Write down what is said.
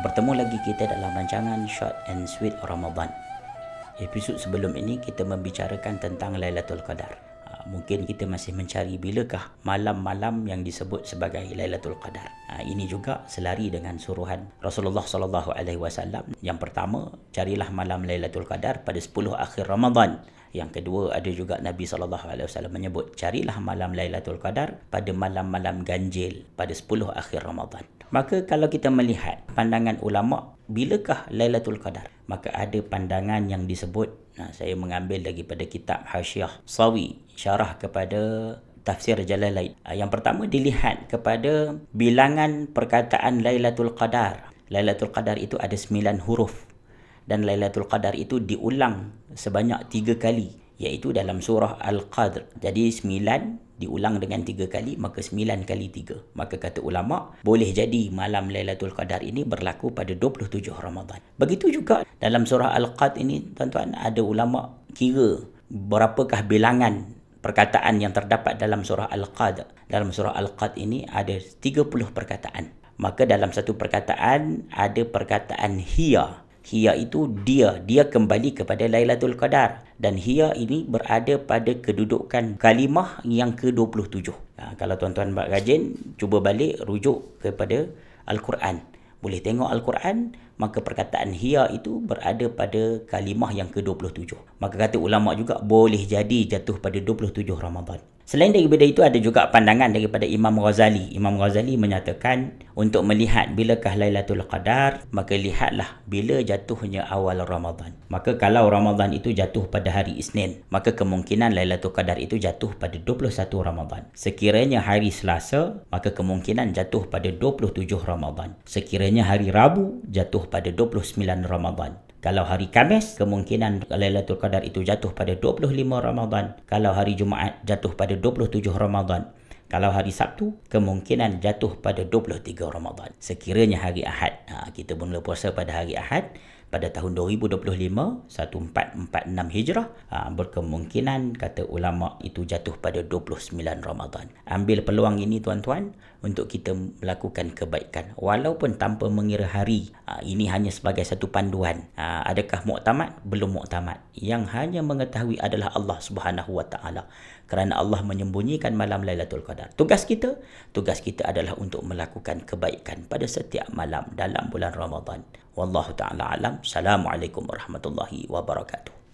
Bertemu lagi kita dalam rancangan Short and Sweet Ramadan. Episod sebelum ini kita membicarakan tentang Lailatul Qadar. Mungkin kita masih mencari bilakah malam-malam yang disebut sebagai Lailatul Qadar. Ini juga selari dengan suruhan Rasulullah sallallahu alaihi wasallam. Yang pertama, carilah malam Lailatul Qadar pada 10 akhir Ramadan. Yang kedua, ada juga Nabi SAW menyebut carilah malam Lailatul Qadar pada malam-malam ganjil pada 10 akhir Ramadan. Maka kalau kita melihat pandangan ulama, bilakah Lailatul Qadar? Maka ada pandangan yang disebut, saya mengambil daripada kitab Hasyiah Sawi, syarah kepada Tafsir Jalalain. Yang pertama, dilihat kepada bilangan perkataan Lailatul Qadar. Lailatul Qadar itu ada 9 huruf. Dan Lailatul Qadar itu diulang sebanyak 3 kali, iaitu dalam surah Al-Qadr. Jadi 9 diulang dengan 3 kali, maka 9 kali 3. Maka kata ulama, boleh jadi malam Lailatul Qadar ini berlaku pada 27 Ramadan. Begitu juga dalam surah Al-Qadr ini, tuan-tuan, ada ulama kira berapakah bilangan perkataan yang terdapat dalam surah Al-Qadr. Dalam surah Al-Qadr ini ada 30 perkataan. Maka dalam satu perkataan ada perkataan hiya. Hiya itu dia kembali kepada Lailatul Qadar. Dan hiya ini berada pada kedudukan kalimah yang ke-27. Kalau tuan-tuan buat rajin, cuba balik rujuk kepada Al-Quran. Boleh tengok Al-Quran, maka perkataan hiya itu berada pada kalimah yang ke-27. Maka kata ulama juga boleh jadi jatuh pada 27 Ramadan. Selain daripada itu, ada juga pandangan daripada Imam Ghazali. Imam Ghazali menyatakan untuk melihat bilakah Lailatul Qadar, maka lihatlah bila jatuhnya awal Ramadan. Maka kalau Ramadan itu jatuh pada hari Isnin, maka kemungkinan Lailatul Qadar itu jatuh pada 21 Ramadan. Sekiranya hari Selasa, maka kemungkinan jatuh pada 27 Ramadan. Sekiranya hari Rabu, jatuh pada 29 Ramadan. Kalau hari Khamis, kemungkinan Lailatul Qadar itu jatuh pada 25 Ramadan. Kalau hari Jumaat, jatuh pada 27 Ramadan. Kalau hari Sabtu, kemungkinan jatuh pada 23 Ramadan. Sekiranya hari Ahad, kita mula puasa pada hari Ahad, pada tahun 2025, 1446 Hijrah, berkemungkinan, kata ulama, itu jatuh pada 29 Ramadan. Ambil peluang ini, tuan-tuan, untuk kita melakukan kebaikan walaupun tanpa mengira hari. Ini hanya sebagai satu panduan. Adakah muktamad? Belum muktamad. Yang hanya mengetahui adalah Allah Subhanahu wa taala, kerana Allah menyembunyikan malam Lailatul Qadar. Tugas kita adalah untuk melakukan kebaikan pada setiap malam dalam bulan Ramadan. Wallahu taala alam. Assalamualaikum warahmatullahi wabarakatuh.